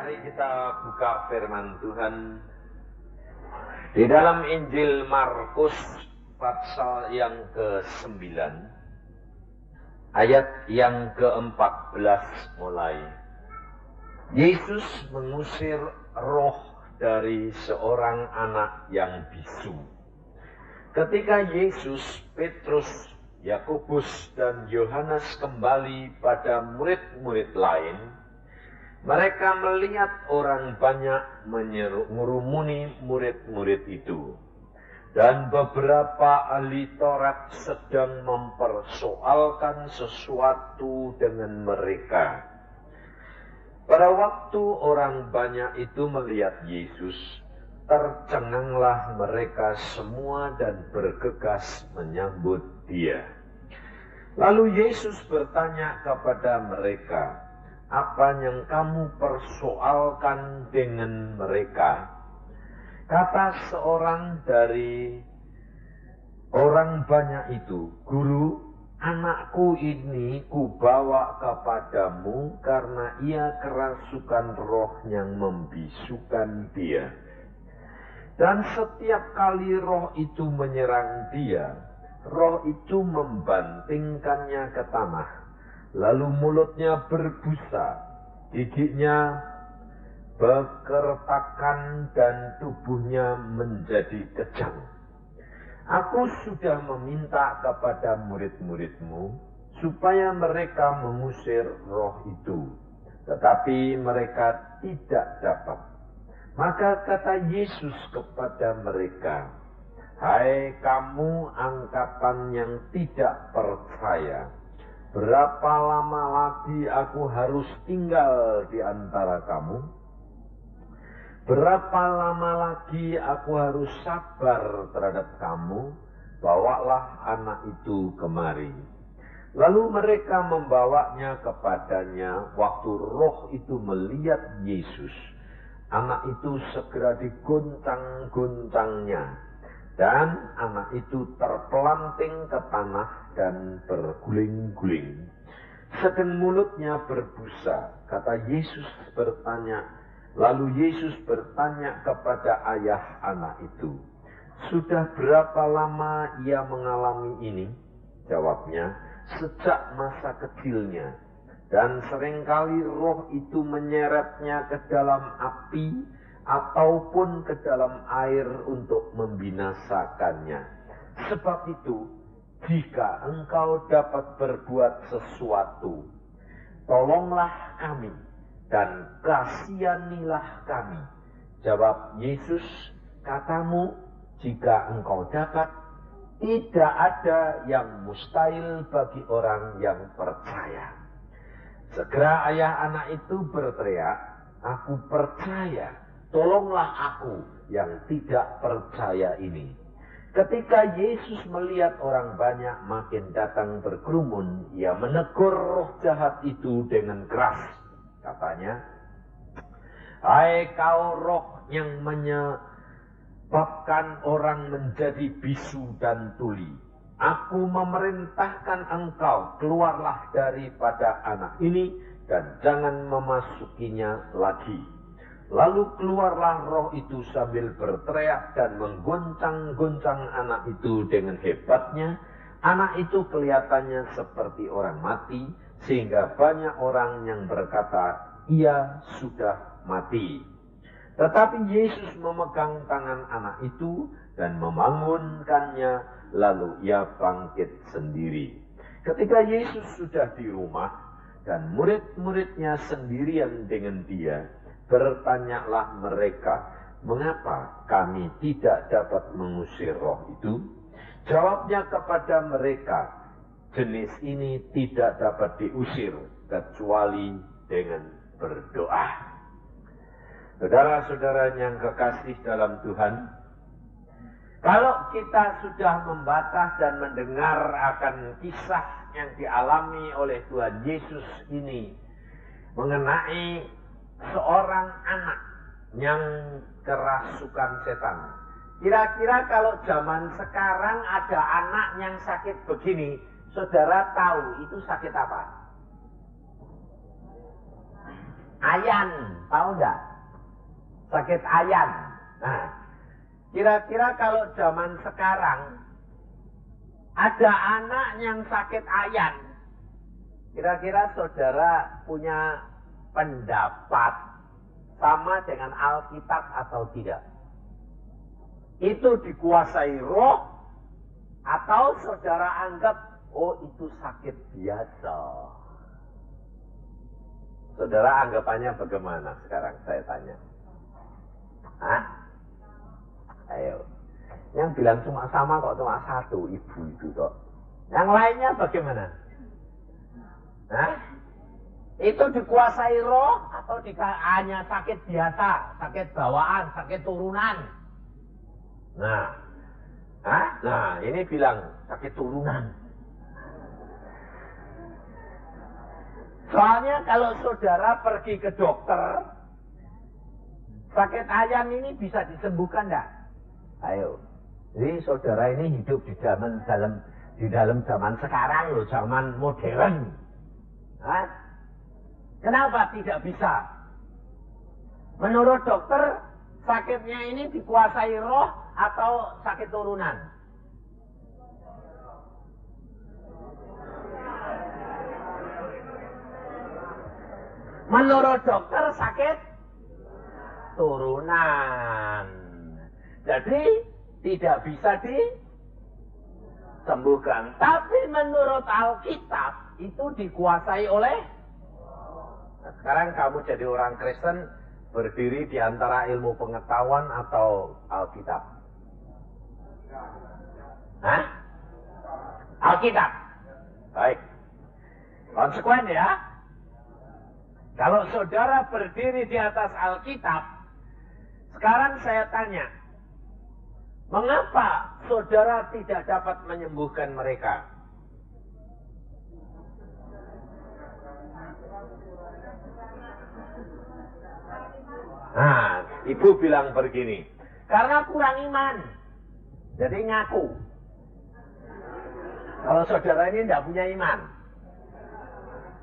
Mari kita buka firman Tuhan di dalam Injil Markus pasal yang ke-9 ayat yang ke-14 mulai. Yesus mengusir roh dari seorang anak yang bisu. Ketika Yesus, Petrus, Yakobus dan Yohanes kembali pada murid-murid lain, mereka melihat orang banyak mengerumuni murid-murid itu. Dan beberapa ahli Taurat sedang mempersoalkan sesuatu dengan mereka. Pada waktu orang banyak itu melihat Yesus, tercenganglah mereka semua dan bergegas menyambut Dia. Lalu Yesus bertanya kepada mereka, "Apa yang kamu persoalkan dengan mereka?" Kata seorang dari orang banyak itu, "Guru, anakku ini kubawa kepadamu karena ia kerasukan roh yang membisukan dia. Dan setiap kali roh itu menyerang dia, roh itu membantingkannya ke tanah. Lalu mulutnya berbusa, giginya berkertakan dan tubuhnya menjadi kejang. Aku sudah meminta kepada murid-muridmu supaya mereka mengusir roh itu, tetapi mereka tidak dapat." Maka kata Yesus kepada mereka, "Hai kamu angkatan yang tidak percaya, berapa lama lagi aku harus tinggal di antara kamu? Berapa lama lagi aku harus sabar terhadap kamu? Bawalah anak itu kemari." Lalu mereka membawanya kepadanya. Waktu roh itu melihat Yesus, anak itu segera diguncang-guncangnya, dan anak itu terpelanting ke tanah dan berguling-guling. Sedang mulutnya berbusa. Lalu Yesus bertanya kepada ayah anak itu, "Sudah berapa lama ia mengalami ini?" Jawabnya, "Sejak masa kecilnya. Dan seringkali roh itu menyeretnya ke dalam api ataupun ke dalam air untuk membinasakannya. Sebab itu, jika engkau dapat berbuat sesuatu, tolonglah kami dan kasihanilah kami." Jawab Yesus, "Katamu, jika engkau dapat, tidak ada yang mustahil bagi orang yang percaya." Segera ayah anak itu berteriak, "Aku percaya, tolonglah aku yang tidak percaya ini." Ketika Yesus melihat orang banyak makin datang berkerumun, ia menegur roh jahat itu dengan keras. Katanya, "Hai kau roh yang menyebabkan orang menjadi bisu dan tuli, aku memerintahkan engkau, keluarlah daripada anak ini dan jangan memasukinya lagi." Lalu keluarlah roh itu sambil berteriak dan menggoncang-goncang anak itu dengan hebatnya. Anak itu kelihatannya seperti orang mati, sehingga banyak orang yang berkata, "Ia sudah mati." Tetapi Yesus memegang tangan anak itu dan membangunkannya, lalu ia bangkit sendiri. Ketika Yesus sudah di rumah dan murid-muridnya sendirian dengan dia, bertanyalah mereka, "Mengapa kami tidak dapat mengusir roh itu?" Jawabnya kepada mereka, "Jenis ini tidak dapat diusir kecuali dengan berdoa." Saudara-saudara yang kekasih dalam Tuhan, kalau kita sudah membaca dan mendengar akan kisah yang dialami oleh Tuhan Yesus ini mengenai seorang anak yang kerasukan setan. Kira-kira kalau zaman sekarang ada anak yang sakit begini, saudara tahu itu sakit apa? Ayan, tahu enggak? Sakit ayan. Nah, kira-kira kalau zaman sekarang ada anak yang sakit ayan, kira-kira saudara punya pendapat sama dengan Alkitab atau tidak? Itu dikuasai roh atau saudara anggap, oh itu sakit biasa? Saudara anggapannya bagaimana sekarang saya tanya? Hah? Ayo. Yang bilang cuma sama kok cuma satu, ibu itu kok. Yang lainnya bagaimana? Hah? Itu dikuasai roh atau hanya sakit biasa, sakit bawaan, sakit turunan? Nah, hah? Nah ini bilang sakit turunan. Soalnya kalau saudara pergi ke dokter, sakit ayan ini bisa disembuhkan enggak? Ayo. Jadi saudara ini hidup di dalam zaman sekarang loh, zaman modern. Hah? Kenapa tidak bisa? Menurut dokter, sakitnya ini dikuasai roh atau sakit turunan? Menurut dokter sakit turunan. Jadi tidak bisa disembuhkan. Tapi menurut Alkitab itu dikuasai oleh. Nah, sekarang kamu jadi orang Kristen berdiri di antara ilmu pengetahuan atau Alkitab? Hah? Alkitab. Baik. Konsekuen ya. Kalau saudara berdiri di atas Alkitab, sekarang saya tanya, mengapa saudara tidak dapat menyembuhkan mereka? Nah, ibu bilang begini, karena kurang iman, jadi ngaku. Kalau saudara ini tidak punya iman.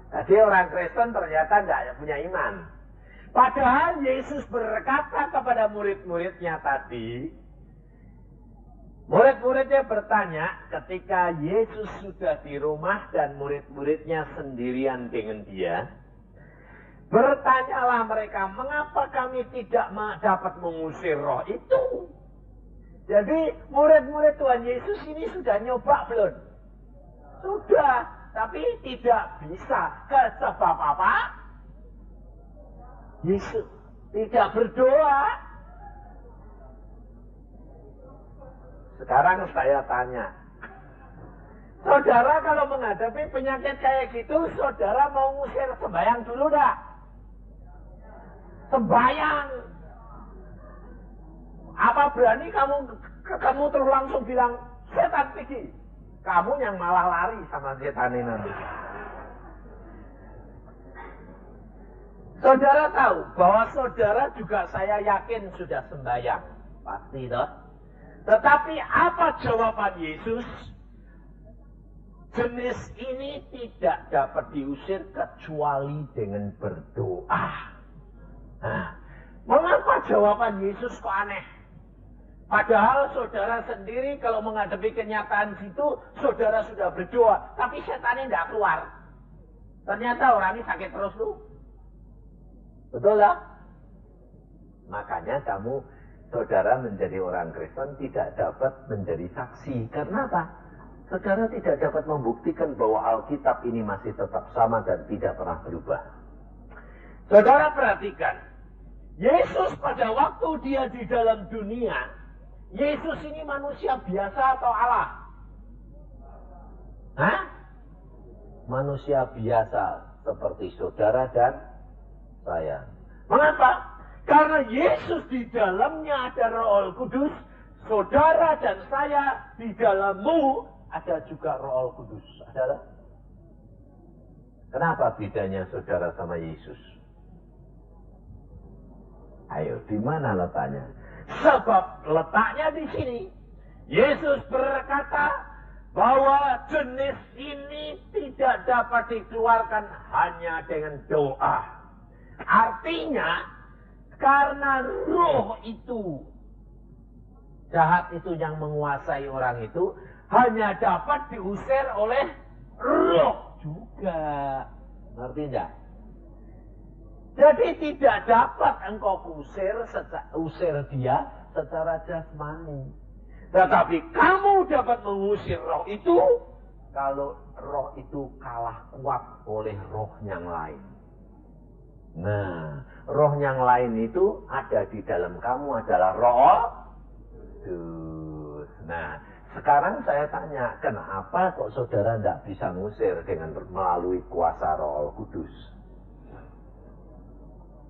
Jadi orang Kristen ternyata tidak punya iman. Padahal Yesus berkata kepada murid-muridnya tadi, murid-muridnya bertanya ketika Yesus sudah di rumah dan murid-muridnya sendirian dengan dia. Bertanyalah mereka, mengapa kami tidak dapat mengusir roh itu? Jadi murid-murid Tuhan Yesus ini sudah nyoba belum? Sudah. Tapi tidak bisa. Sebab apa? Yesus tidak berdoa. Sekarang saya tanya, saudara kalau menghadapi penyakit kayak gitu, saudara mau ngusir sembahyang dulu dah? Sembahyang. Apa berani kamu terus langsung bilang, setan pergi? Kamu yang malah lari sama setan ini nanti. Saudara tahu bahwa saudara juga saya yakin sudah sembahyang. Pasti toh. Tetapi apa jawaban Yesus? Jenis ini tidak dapat diusir kecuali dengan berdoa. Nah, mengapa jawaban Yesus kok aneh? Padahal saudara sendiri kalau menghadapi kenyataan situ, saudara sudah berdoa, tapi setannya tidak keluar. Ternyata orang ini sakit terus tuh. Betul lah? Makanya kamu, saudara menjadi orang Kristen tidak dapat menjadi saksi. Karena apa? Saudara tidak dapat membuktikan bahwa Alkitab ini masih tetap sama dan tidak pernah berubah. Saudara perhatikan, Yesus pada waktu dia di dalam dunia, Yesus ini manusia biasa atau Allah? Hah? Manusia biasa seperti saudara dan saya. Mengapa? Karena Yesus di dalamnya ada Roh Kudus, saudara dan saya di dalammu ada juga Roh Kudus. Adalah? Kenapa bedanya saudara sama Yesus? Ayo, di mana letaknya? Sebab letaknya di sini. Yesus berkata bahwa jenis ini tidak dapat dikeluarkan hanya dengan doa. Artinya, karena roh itu, jahat itu yang menguasai orang itu, hanya dapat diusir oleh roh juga. Ngerti enggak? Jadi tidak dapat engkau usir dia secara jasmani. Tetapi kamu dapat mengusir roh itu kalau roh itu kalah kuat oleh roh yang lain. Nah, roh yang lain itu ada di dalam kamu adalah roh kudus. Nah, sekarang saya tanya, kenapa kok saudara tidak bisa ngusir dengan melalui kuasa roh kudus?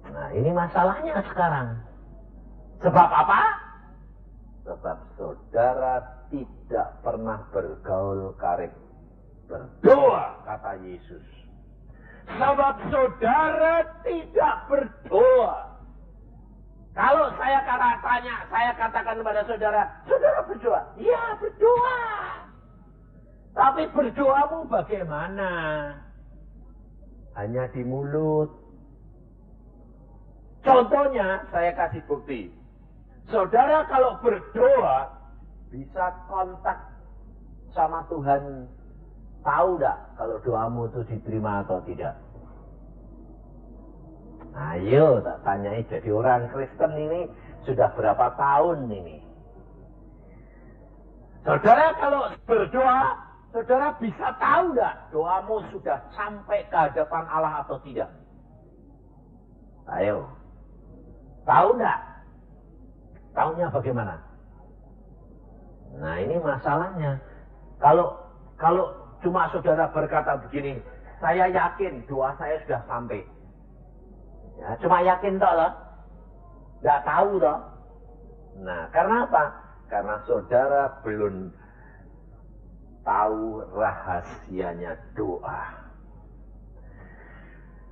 Nah, ini masalahnya sekarang. Sebab apa? Sebab saudara tidak pernah bergaul karib berdoa, kata Yesus. Sebab saudara tidak berdoa. Kalau saya katakan kepada saudara, saudara berdoa. Iya, berdoa. Tapi berdoamu bagaimana? Hanya di mulut. Contohnya, saya kasih bukti. Saudara kalau berdoa, bisa kontak sama Tuhan. Tahu enggak kalau doamu itu diterima atau tidak? Ayo, tak tanyai, jadi orang Kristen ini sudah berapa tahun ini? Saudara kalau berdoa, saudara bisa tahu enggak doamu sudah sampai ke hadapan Allah atau tidak? Ayo. Tahu enggak? Taunya bagaimana? Nah, ini masalahnya. Kalau cuma saudara berkata begini, saya yakin doa saya sudah sampai. Ya, cuma yakin toh loh. Enggak tahu toh. Nah, karena apa? Karena saudara belum tahu rahasianya doa.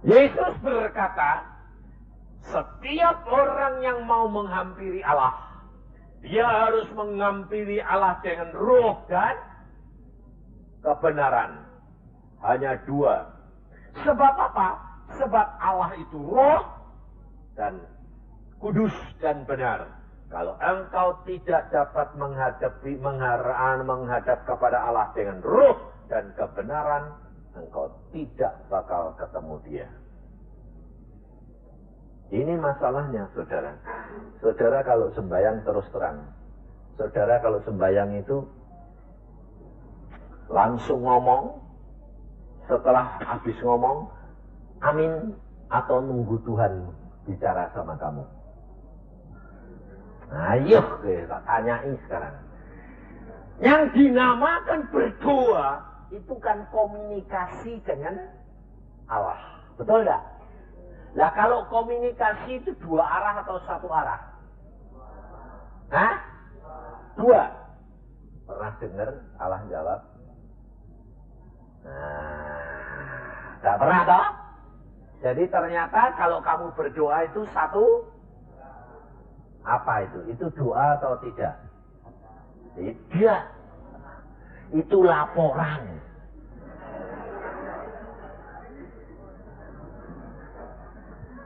Yesus berkata, setiap orang yang mau menghampiri Allah, dia harus menghampiri Allah dengan roh dan kebenaran. Hanya dua. Sebab apa? Sebab Allah itu roh dan kudus dan benar. Kalau engkau tidak dapat menghadap kepada Allah dengan roh dan kebenaran, engkau tidak bakal ketemu dia. Ini masalahnya, saudara. Saudara kalau sembahyang terus terang. Saudara kalau sembahyang itu langsung ngomong. Setelah habis ngomong, amin, atau nunggu Tuhan bicara sama kamu. Ayo, kita tanyai sekarang. Yang dinamakan berdoa, itu kan komunikasi dengan Allah. Betul enggak? Nah, kalau komunikasi itu dua arah atau satu arah? Hah? Dua. Pernah dengar Allah jawab? Nah, tidak pernah toh? Jadi ternyata kalau kamu berdoa itu satu, apa itu? Itu doa atau tidak? Tidak. Itu laporan.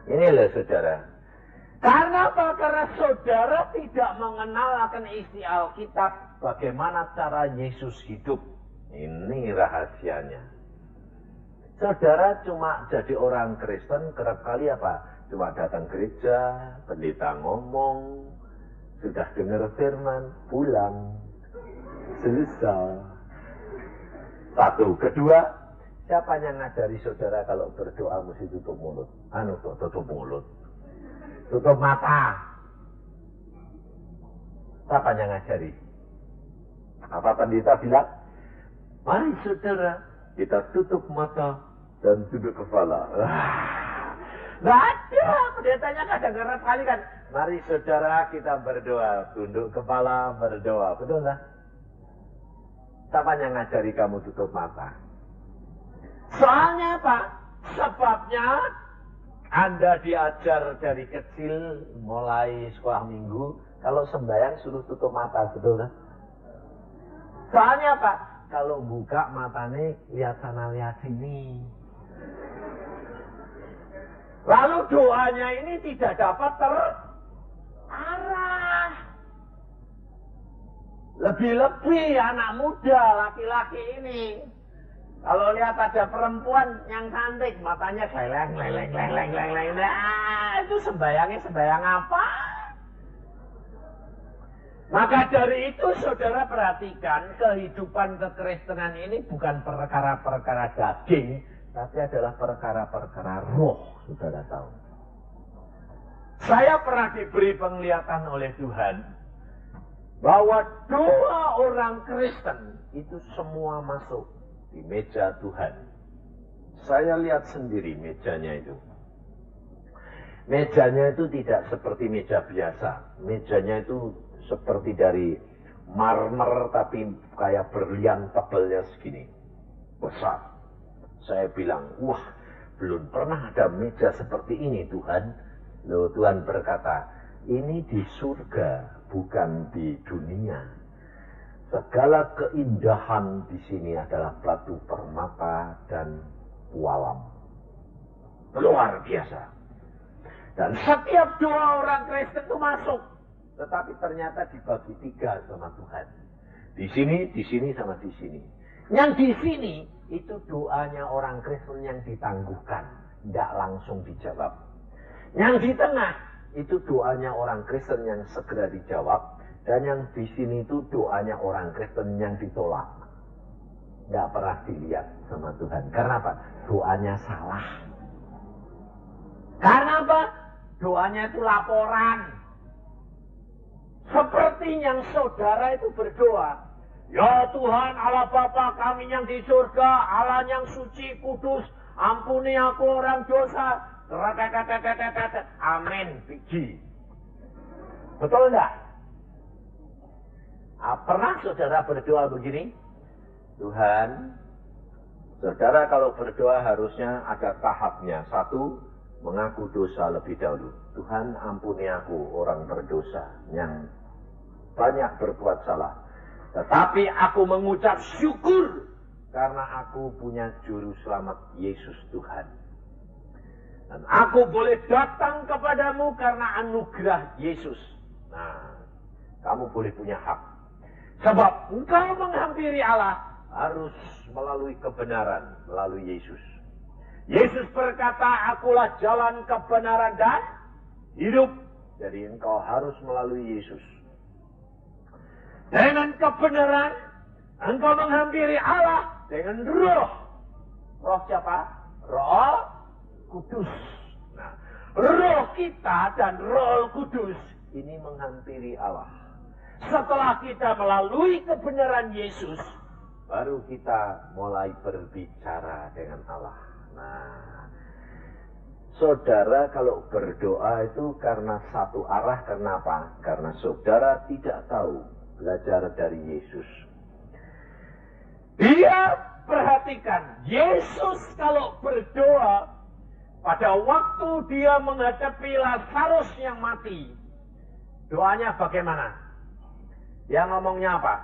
Ini loh saudara. Karena apa? Karena saudara tidak mengenal akan isi Alkitab. Bagaimana cara Yesus hidup. Ini rahasianya. Saudara cuma jadi orang Kristen kerap kali apa? Cuma datang gereja, pendeta ngomong, sudah dengar firman, pulang, selesai. Satu. Kedua, siapa yang ngajari saudara kalau berdoa mesti tutup mulut? Tutup mulut. Tutup mata. Siapa yang ngajari? Apa pendeta bilang? Mari saudara, kita tutup mata dan tunduk kepala. Nggak ada. Pendetanya kadang-kadang sekali kan. Mari saudara kita berdoa. Tunduk kepala, berdoa. Betul nggak? Siapa yang ngajari kamu tutup mata? Soalnya apa? Sebabnya Anda diajar dari kecil, mulai sekolah minggu, kalau sembahyang suruh tutup mata, betul kan? Soalnya apa? Kalau buka matanya, lihat sana, lihat sini. Lalu doanya ini tidak dapat terarah. Lebih-lebih anak muda, laki-laki ini. Kalau lihat ada perempuan yang cantik, matanya geleng. Itu sembayang apa? Maka dari itu saudara perhatikan, kehidupan kekristenan ini bukan perkara-perkara daging, tapi adalah perkara-perkara roh, saudara tahu. Saya pernah diberi penglihatan oleh Tuhan, bahwa doa orang Kristen itu semua masuk di meja Tuhan. Saya lihat sendiri mejanya itu. Mejanya itu tidak seperti meja biasa. Mejanya itu seperti dari marmer tapi kayak berlian tebelnya segini. Besar. Saya bilang, wah belum pernah ada meja seperti ini Tuhan. Loh, Tuhan berkata, ini di surga, bukan di dunia. Segala keindahan di sini adalah batu permata dan pualam. Luar biasa. Dan setiap doa orang Kristen itu masuk. Tetapi ternyata dibagi 3 sama Tuhan. Di sini, sama di sini. Yang di sini, itu doanya orang Kristen yang ditangguhkan. Tidak langsung dijawab. Yang di tengah, itu doanya orang Kristen yang segera dijawab. Dan yang di sini itu doanya orang Kristen yang ditolak. Tidak pernah dilihat sama Tuhan. Karena apa? Doanya salah. Karena apa? Doanya itu laporan. Seperti yang saudara itu berdoa. Ya Tuhan Allah Bapa kami yang di surga, Allah yang suci, kudus, ampuni aku orang dosa. Amin. Biji. Betul enggak? Pernah saudara berdoa begini? Tuhan, saudara kalau berdoa harusnya ada tahapnya. 1, mengaku dosa lebih dahulu. Tuhan ampuni aku orang berdosa yang banyak berbuat salah. Tetapi aku mengucap syukur karena aku punya juru selamat Yesus Tuhan. Dan aku boleh datang kepadamu karena anugerah Yesus. Nah, kamu boleh punya hak. Sebab engkau menghampiri Allah harus melalui kebenaran, melalui Yesus. Yesus berkata, akulah jalan kebenaran dan hidup. Jadi engkau harus melalui Yesus. Dengan kebenaran, engkau menghampiri Allah dengan roh. Roh siapa? Roh Kudus. Nah, roh kita dan roh Kudus ini menghampiri Allah. Setelah kita melalui kebenaran Yesus, baru kita mulai berbicara dengan Allah. Nah, saudara kalau berdoa itu karena satu arah, karena apa? Karena saudara tidak tahu belajar dari Yesus. Dia perhatikan, Yesus kalau berdoa, pada waktu dia menghadapi Lazarus yang mati, doanya bagaimana? Dia ngomongnya apa?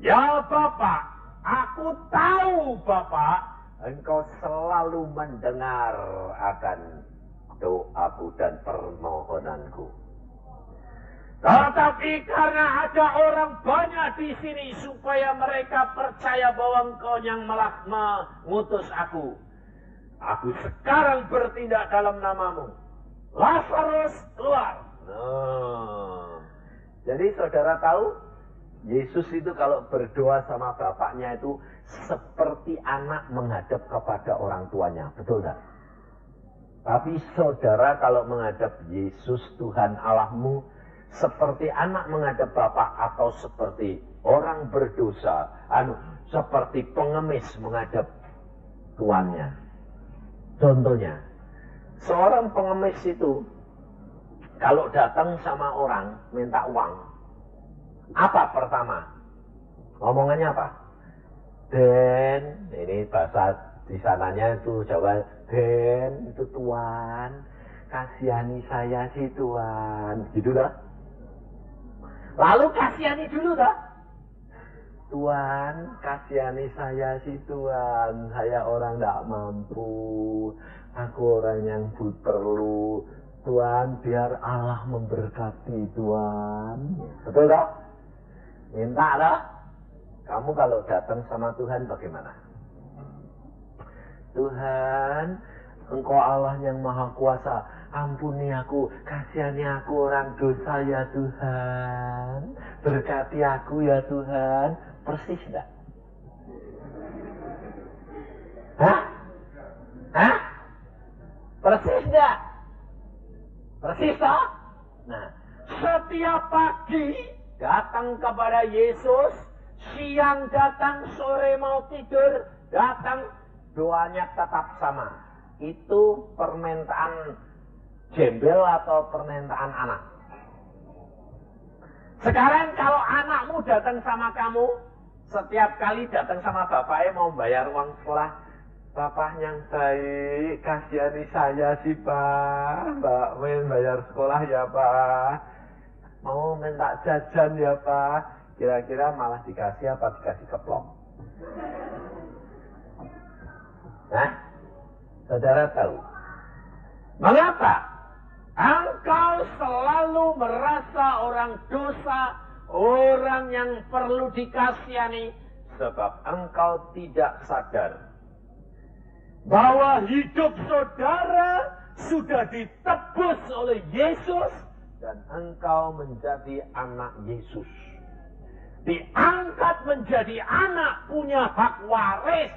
Ya Bapak, aku tahu Bapak, Engkau selalu mendengar akan doaku dan permohonanku. Tetapi karena ada orang banyak di sini supaya mereka percaya bahwa Engkau yang mengutus aku. Aku sekarang bertindak dalam namamu. Lazarus keluar. Jadi saudara tahu, Yesus itu kalau berdoa sama Bapaknya itu seperti anak menghadap kepada orang tuanya. Betul tak? Tapi saudara kalau menghadap Yesus Tuhan Allahmu, seperti anak menghadap Bapak atau seperti orang berdosa, seperti pengemis menghadap tuannya. Contohnya, seorang pengemis itu kalau datang sama orang minta uang, apa pertama? Ngomongannya apa? Den, ini bahasa di sananya itu Jawa, Den, itu Tuan, kasihani saya sih Tuan, gitu dah. Lalu kasihani dulu dah. Tuan, kasihani saya sih Tuan, saya orang tidak mampu, Aku orang yang perlu Tuhan, biar Allah memberkati Tuhan. Betul tak? Minta tak? Kamu kalau datang sama Tuhan bagaimana? Tuhan, Engkau Allah yang Maha Kuasa, ampuni aku, kasihani aku orang dosa ya Tuhan. Berkati aku ya Tuhan. Persis enggak? Hah? Hah? Persis enggak? Persis tak? Nah, setiap pagi datang kepada Yesus, siang datang, sore mau tidur, datang, doanya tetap sama. Itu permintaan gembel atau permintaan anak. Sekarang kalau anakmu datang sama kamu, setiap kali datang sama bapaknya mau bayar uang sekolah, Bapak yang baik, kasihani saya sih Pak. Mbak Win bayar sekolah ya Pak. Mau minta jajan ya Pak. Kira-kira malah dikasih apa dikasih keplong? Nah, saudara tahu mengapa engkau selalu merasa orang dosa, orang yang perlu dikasihani? Sebab engkau tidak sadar bahwa hidup saudara sudah ditebus oleh Yesus dan engkau menjadi anak Yesus. Diangkat menjadi anak, punya hak waris.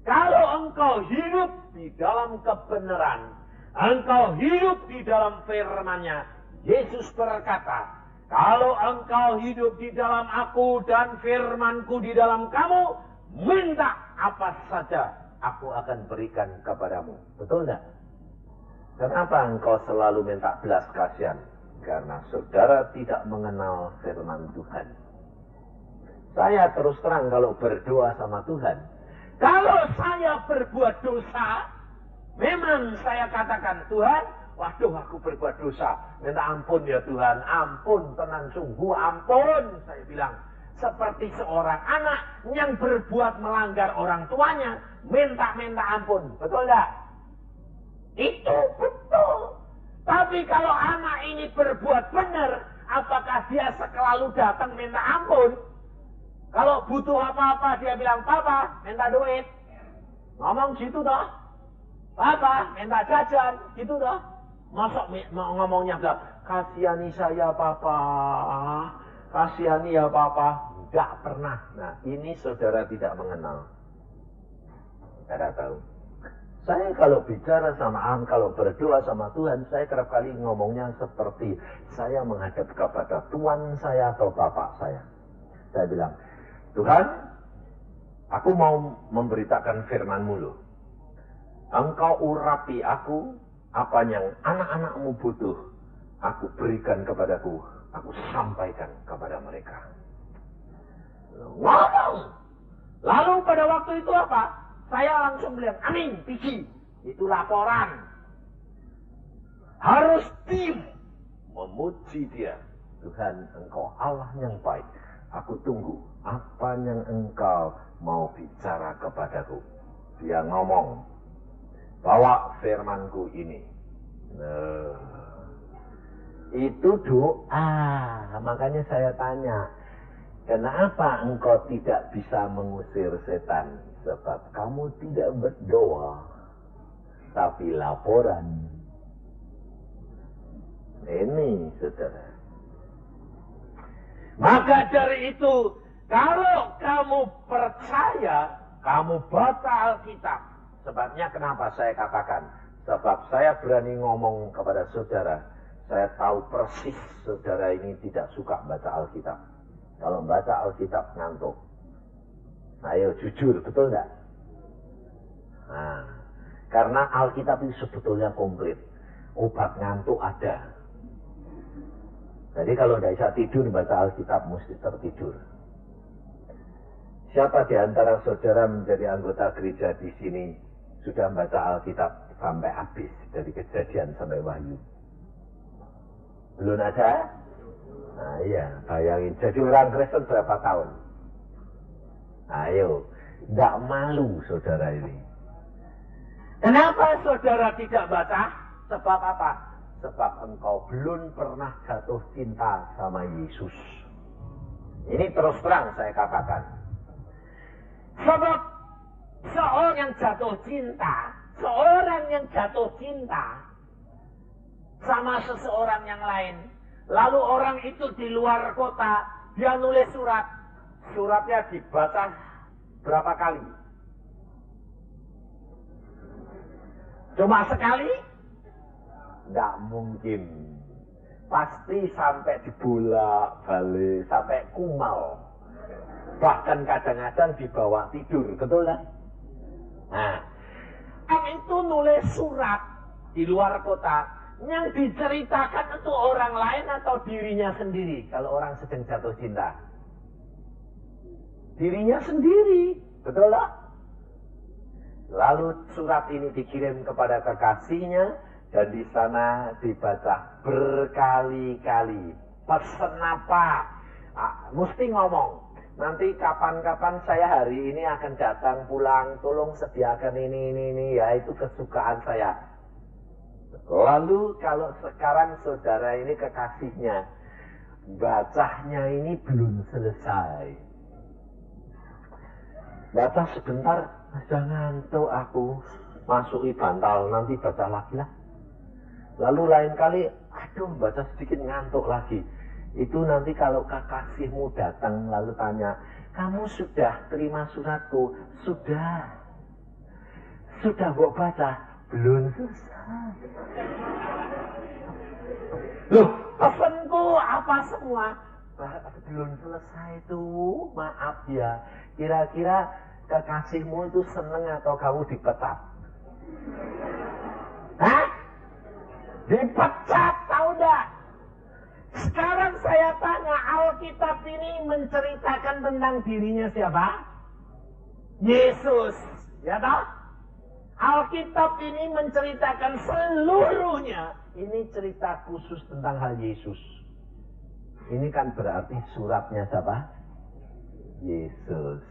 Kalau engkau hidup di dalam kebenaran, engkau hidup di dalam firman-Nya, Yesus berkata, kalau engkau hidup di dalam aku dan firman-Ku di dalam kamu, minta apa saja aku akan berikan kepadamu. Betul tidak? Kenapa engkau selalu minta belas kasihan? Karena saudara tidak mengenal firman Tuhan. Saya terus terang kalau berdoa sama Tuhan, kalau saya berbuat dosa, memang saya katakan, Tuhan, waduh aku berbuat dosa, minta ampun ya Tuhan, ampun, tenan sungguh, ampun, saya bilang. Seperti seorang anak yang berbuat melanggar orang tuanya, minta ampun. Betul tidak? Itu betul. Tapi kalau anak ini berbuat benar, apakah dia selalu datang minta ampun? Kalau butuh apa-apa dia bilang, Papa, minta duit. Ngomong gitu toh. Papa, minta jajan. Gitu toh. Masuk ngomongnya bilang, kasihani saya Papa. Kasihani ya Papa. Enggak pernah. Nah, ini saudara tidak mengenal. Saudara tahu. Saya kalau bicara sama Tuhan, kalau berdoa sama Tuhan, saya kerap kali ngomongnya seperti saya menghadap kepada Tuhan saya atau Bapak saya. Saya bilang, Tuhan, aku mau memberitakan firman-Mu loh. Engkau urapi aku, apa yang anak-anakmu butuh, aku berikan kepadaku. Aku sampaikan kepada mereka. Ngomong. Lalu pada waktu itu apa? Saya langsung bilang, amin, biji. Itu laporan. Harus tim memuji dia. Tuhan, Engkau Allah yang baik. Aku tunggu apa yang Engkau mau bicara kepadaku. Dia ngomong, bawa firman-Ku ini. Itu doa. Makanya saya tanya, kenapa engkau tidak bisa mengusir setan? Sebab kamu tidak berdoa, tapi laporan. Ini saudara. Maka dari itu, kalau kamu percaya, kamu baca Alkitab. Sebabnya kenapa saya katakan? Sebab saya berani ngomong kepada saudara. Saya tahu persis saudara ini tidak suka baca Alkitab. Kalau baca Alkitab ngantuk. Ayo jujur, betul enggak? Nah, karena Alkitab itu sebetulnya komplit. Obat ngantuk ada. Jadi kalau tidak bisa tidur baca Alkitab mesti tertidur. Siapa di antara saudara menjadi anggota gereja di sini sudah baca Alkitab sampai habis dari Kejadian sampai Wahyu? Belum ada? Nah iya, bayangin. Jadi orang Kristen berapa tahun? Ayo, tidak malu saudara ini. Kenapa saudara tidak baca? Sebab apa? Sebab engkau belum pernah jatuh cinta sama Yesus. Ini terus terang saya katakan. Sebab seorang yang jatuh cinta sama seseorang yang lain, lalu orang itu di luar kota, dia nulis surat. Suratnya dibaca berapa kali? Cuma sekali? Tidak mungkin. Pasti sampai dibolak-balik, sampai kumal. Bahkan kadang-kadang dibawa tidur, betul kan? Nah, itu nulis surat di luar kota. Yang diceritakan itu orang lain atau dirinya sendiri kalau orang sedang jatuh cinta? Dirinya sendiri, betul tak? Lalu surat ini dikirim kepada kekasihnya dan di sana dibaca berkali-kali. Pesan apa? Mesti ngomong. Nanti kapan-kapan saya hari ini akan datang pulang, tolong sediakan ini, ya itu kesukaan saya. Lalu kalau sekarang saudara ini kekasihnya, bacanya ini belum selesai. Baca sebentar, jangan ngantuk aku, masuki bantal, nanti baca lagi lah. Lalu lain kali, aduh baca sedikit ngantuk lagi. Itu nanti kalau kekasihmu datang lalu tanya, kamu sudah terima suratku? Sudah. Sudah kok baca? Belum selesai. Loh, pesanku apa semua? Belum selesai tuh, maaf ya. Kira-kira kekasihmu itu seneng atau kamu dipecat? Hah? Dipecat, tahu dah? Sekarang saya tanya, Alkitab ini menceritakan tentang dirinya siapa? Yesus, ya toh? Alkitab ini menceritakan seluruhnya. Ini cerita khusus tentang hal Yesus. Ini kan berarti suratnya siapa? Yesus.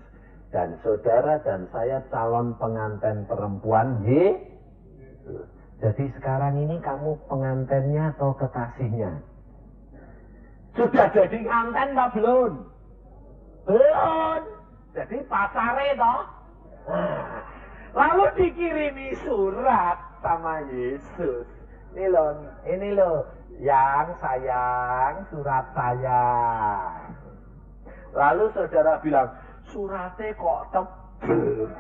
Dan saudara dan saya calon pengantin perempuan Yesus. Jadi sekarang ini kamu pengantinnya atau kekasihnya? Sudah jadi nganten apa belum? Belum. Jadi pacarnya toh. Lalu dikirimi surat sama Yesus. Ini loh, yang sayang, surat saya. Lalu saudara bilang, suratnya kok tebel.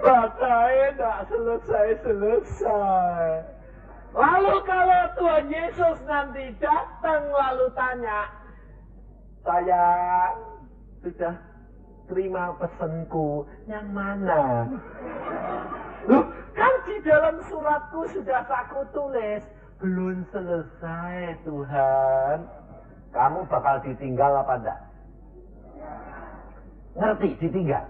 Bacanya tidak selesai-selesai. Lalu kalau Tuhan Yesus nanti datang lalu tanya, sayang, sudah terima pesanku, yang mana? Loh, kan di dalam suratku sudah aku tulis, belum selesai Tuhan. Kamu bakal ditinggal apa enggak? Ngerti ditinggal?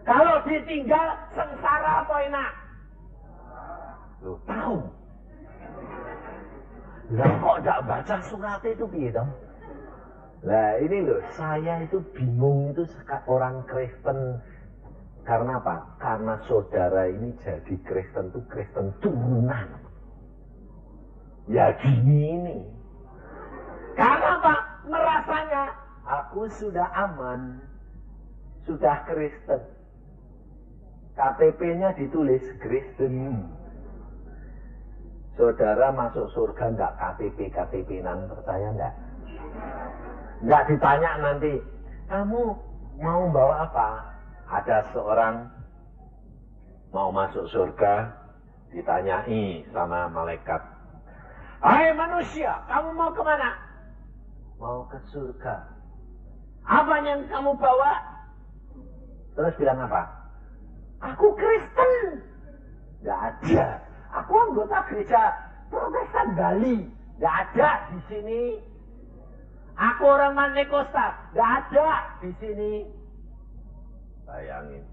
Kalau ditinggal sengsara apa enak? Loh, tahu. Lah kok enggak baca surat itu piye toh? Lah ini loh, saya itu bingung itu orang Kristen. Karena apa? Karena saudara ini jadi Kristen itu Kristen turunan. Ya gini ini. Karena apa? Merasanya aku sudah aman, sudah Kristen. KTP-nya ditulis Kristen. Saudara masuk surga enggak KTP-nan, percaya enggak? Enggak ditanya nanti, kamu mau bawa apa? Ada seorang mau masuk surga, ditanyai sama malaikat. Hai manusia, kamu mau kemana? Mau ke surga. Apa yang kamu bawa? Terus bilang apa? Aku Kristen. Enggak ada. Aku anggota gereja Protestan Bali. Enggak ada di sini. Aku orang Mantekosta. Enggak ada di sini. Bayangin.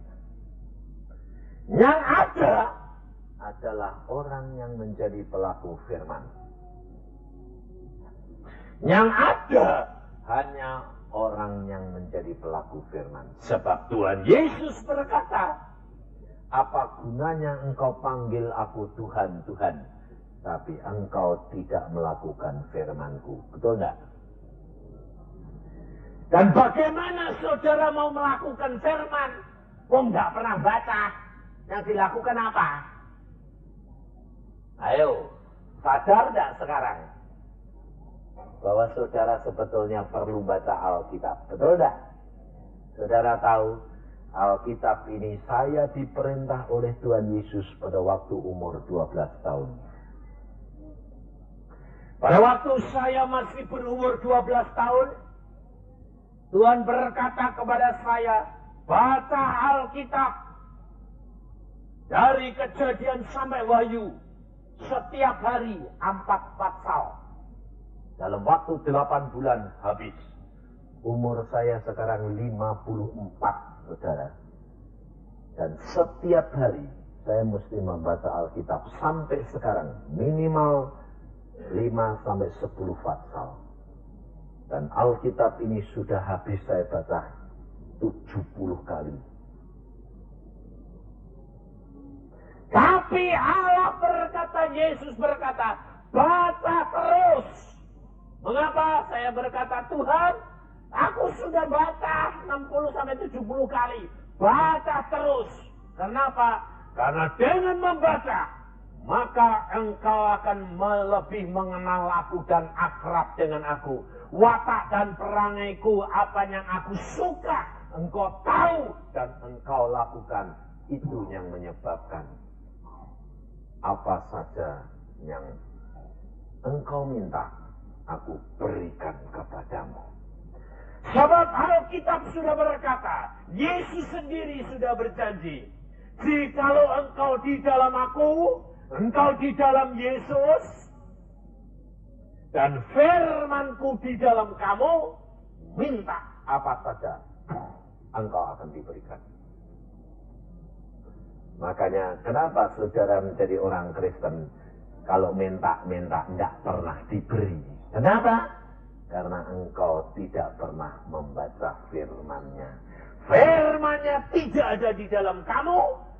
Yang ada adalah orang yang menjadi pelaku firman. Yang ada hanya orang yang menjadi pelaku firman. Sebab Tuhan Yesus berkata, Apa gunanya engkau panggil aku Tuhan, Tuhan, tapi engkau tidak melakukan firman-Ku? Betul enggak? Dan bagaimana saudara mau melakukan firman? Kok nggak pernah baca? Yang dilakukan apa? Ayo, sadar enggak sekarang bahwa saudara sebetulnya perlu baca Alkitab? Betul enggak? Saudara tahu Alkitab ini saya diperintah oleh Tuhan Yesus pada waktu umur 12 tahun. Pada waktu saya masih berumur 12 tahun, Tuhan berkata kepada saya, baca Alkitab dari Kejadian sampai Wahyu setiap hari 4 pasal. Dalam waktu 8 bulan habis. Umur saya sekarang 54, saudara. Dan setiap hari saya mesti membaca Alkitab sampai sekarang minimal 5-10 pasal. Dan Alkitab ini sudah habis saya baca 70 kali. Tapi Allah berkata, Yesus berkata, baca terus. Mengapa saya berkata, Tuhan, aku sudah baca 60-70 kali. Baca terus. Kenapa? Karena dengan membaca, maka engkau akan lebih mengenal aku dan akrab dengan aku. Watak dan perangaiku, apa yang aku suka, engkau tahu dan engkau lakukan. Itu yang menyebabkan apa saja yang engkau minta, aku berikan kepadamu. Sebab Alkitab sudah berkata, Yesus sendiri sudah berjanji, jikalau engkau di dalam aku, engkau di dalam Yesus, dan firman-Ku di dalam kamu, minta apa saja, engkau akan diberikan. Makanya kenapa saudara menjadi orang Kristen, kalau minta-minta tidak pernah diberi? Kenapa? Karena engkau tidak pernah membaca firman-Nya. Firman-Nya tidak ada di dalam kamu,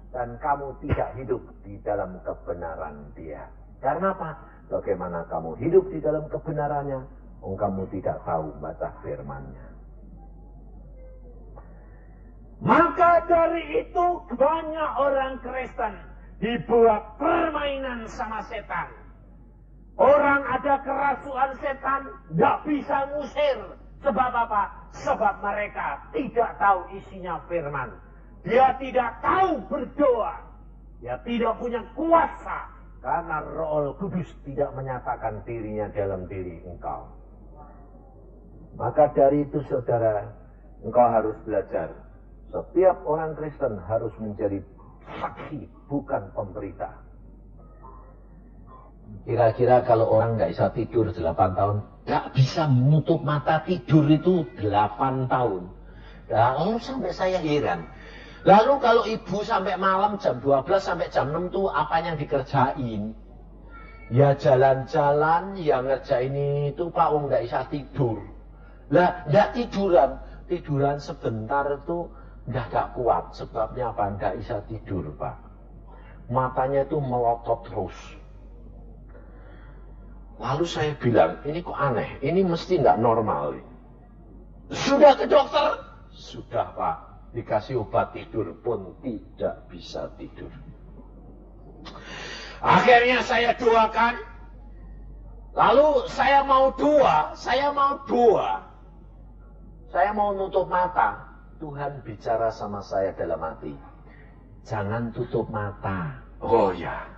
dan kamu tidak hidup di dalam kebenaran Dia. Karena apa? Bagaimana kamu hidup di dalam kebenarannya? Kamu tidak tahu baca firman-Nya. Maka dari itu banyak orang Kristen dibuat permainan sama setan. Orang ada kerasukan setan, tidak bisa ngusir. Sebab apa? Sebab mereka tidak tahu isinya firman. Dia tidak tahu berdoa. Dia tidak punya kuasa. Karena Roh Kudus tidak menyatakan dirinya dalam diri engkau. Maka dari itu saudara, engkau harus belajar. Setiap orang Kristen harus menjadi saksi, bukan pemberita. Kira-kira kalau orang nggak bisa tidur 8 tahun, nggak bisa menutup mata tidur itu 8 tahun. Lalu sampai saya heran. Lalu kalau ibu sampai malam jam 12 sampai jam 6 tuh apa yang dikerjain? Ya jalan-jalan, ya ngerjain itu Pak, nggak bisa tidur. Lah nggak tiduran sebentar itu nggak kuat. Sebabnya apa? Nggak bisa tidur Pak. Matanya itu melotot terus. Lalu saya bilang, ini kok aneh, ini mesti nggak normal. Sudah ke dokter? Sudah Pak, dikasih obat tidur pun tidak bisa tidur. Akhirnya saya doakan. Lalu saya mau doa. Saya mau nutup mata. Tuhan bicara sama saya dalam hati. Jangan tutup mata. Oh ya.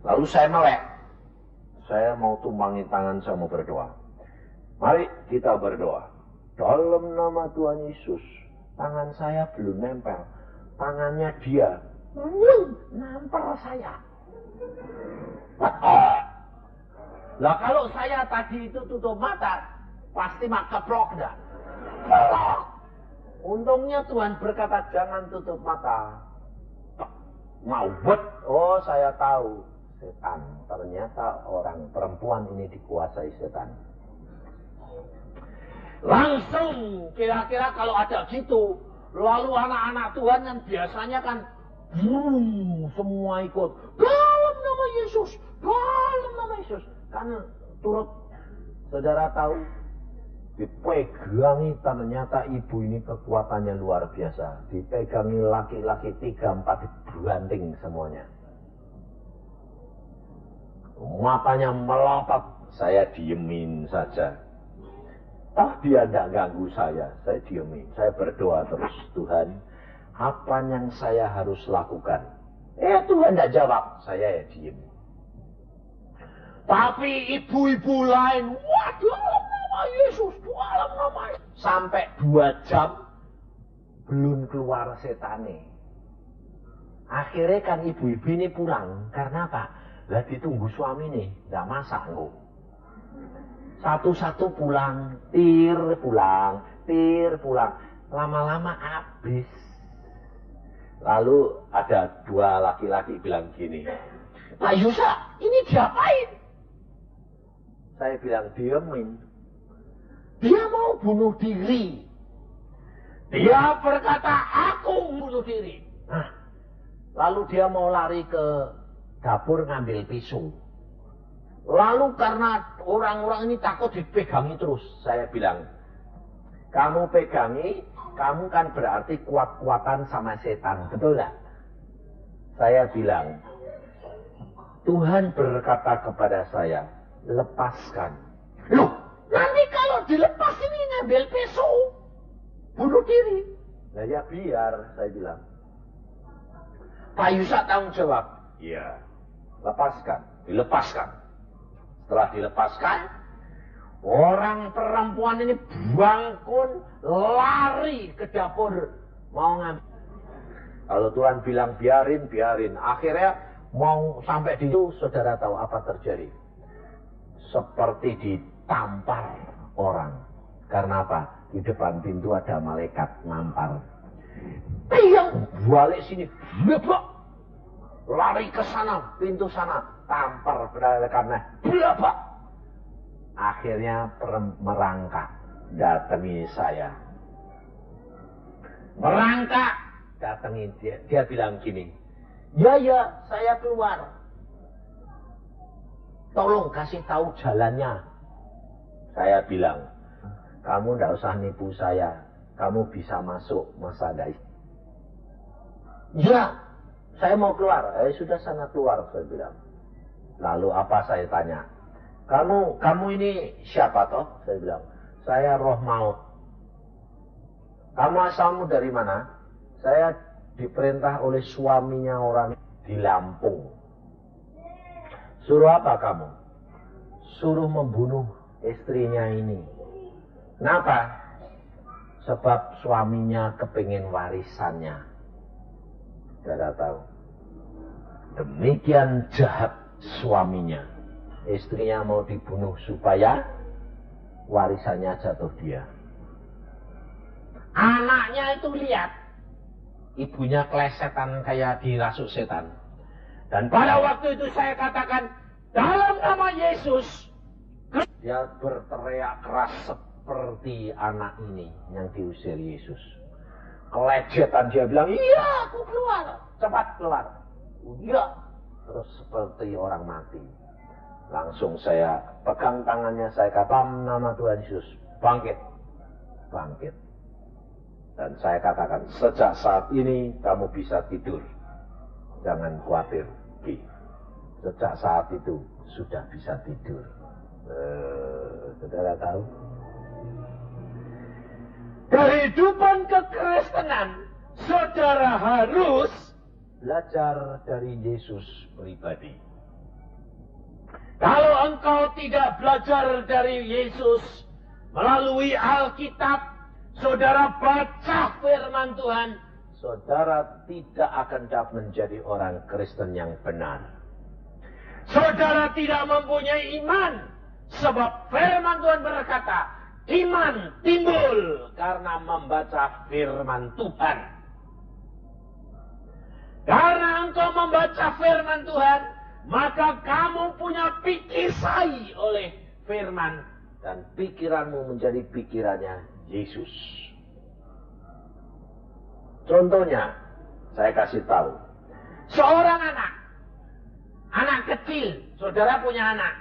Lalu saya melek. Saya mau tumpangin tangan, saya mau berdoa. Mari kita berdoa. Dalam nama Tuhan Yesus. Tangan saya belum nempel. Tangannya dia. Nempel saya. Lah kalau saya tadi itu tutup mata, pasti mak keprok dah. Untungnya Tuhan berkata jangan tutup mata. Mau bet. Oh saya tahu. Setan. Ternyata orang perempuan ini dikuasai setan. Langsung kira-kira kalau ada gitu. Lalu anak-anak Tuhan yang biasanya kan Semua ikut. Dalam nama Yesus. Dalam nama Yesus. Kan turut. Saudara tahu. Dipegangi, ternyata ibu ini kekuatannya luar biasa. Dipegangi laki-laki 3-4 dibanting semuanya. Matanya melotot. Saya diemin saja. Toh dia tidak ganggu saya diemin. Saya berdoa terus, Tuhan, apa yang saya harus lakukan? Tuhan tidak jawab, saya ya diem. Tapi ibu-ibu lain, wah dalam nama Yesus, dalam nama Yesus. Sampai 2 jam, belum keluar setane. Akhirnya kan ibu-ibu ini pulang, karena apa? Lah ditunggu suami nih, tidak masak kok. Satu-satu pulang, tir pulang. Lama-lama habis. Lalu ada 2 laki-laki bilang gini, Pak Yusa, ini diapain? Saya bilang, diemin. Dia mau bunuh diri. Dia berkata, aku bunuh diri. Nah, lalu dia mau lari ke dapur ngambil pisau. Lalu karena orang-orang ini takut dipegangi terus. Saya bilang, kamu pegangi, kamu kan berarti kuat-kuatan sama setan. Betul gak? Saya bilang, Tuhan berkata kepada saya, lepaskan. Loh, nanti kalau dilepas ini ngambil pisau, bunuh diri. Nah ya biar, saya bilang. Pak Yusa tanggung jawab. Iya, lepaskan, dilepaskan. Setelah dilepaskan, orang perempuan ini bangkun, lari ke dapur, mau ngambil. Kalau Tuhan bilang biarin. Akhirnya mau sampai di situ, saudara tahu apa terjadi? Seperti ditampar orang. Karena apa? Di depan pintu ada malaikat nampar. Tiang balik sini, blebak. Lari ke sana, pintu sana, tampar karena blebak. Akhirnya merangkak, datangi saya. Merangkak, datangi dia. Dia bilang gini, ya, saya keluar. Tolong kasih tahu jalannya. Saya bilang, kamu tidak usah nipu saya. Kamu bisa masuk, masa tidak? Ya, saya mau keluar. Sudah sana keluar, saya bilang. Lalu apa saya tanya? Kamu ini siapa toh? Saya bilang, saya roh maut. Kamu asalmu dari mana? Saya diperintah oleh suaminya orang di Lampung. Suruh apa kamu? Suruh membunuh istrinya ini. Kenapa? Sebab suaminya kepingin warisannya. Saudara tahu. Demikian jahat suaminya. Istrinya mau dibunuh supaya warisannya jatuh dia. Anaknya itu lihat. Ibunya kelesetan kayak dirasuk setan. Dan pada waktu itu saya katakan, dalam nama Yesus. Dia berteriak keras seperti anak ini yang diusir Yesus. Kelejetan dia bilang, iya aku keluar. Cepat keluar. Iya. Terus seperti orang mati. Langsung saya pegang tangannya, saya kata, nama Tuhan Yesus, bangkit. Bangkit. Dan saya katakan, sejak saat ini kamu bisa tidur. Jangan khawatir, Ki. Sejak saat itu sudah bisa tidur. Saudara tahu? Kehidupan kekristenan, saudara harus belajar dari Yesus pribadi. Kalau engkau tidak belajar dari Yesus melalui Alkitab, saudara baca firman Tuhan, saudara tidak akan dapat menjadi orang Kristen yang benar. Saudara tidak mempunyai iman, sebab firman Tuhan berkata, iman timbul karena membaca firman Tuhan. Karena engkau membaca firman Tuhan, maka kamu punya pikir oleh firman dan pikiranmu menjadi pikirannya Yesus. Contohnya, saya kasih tahu, Seorang anak kecil, saudara punya anak.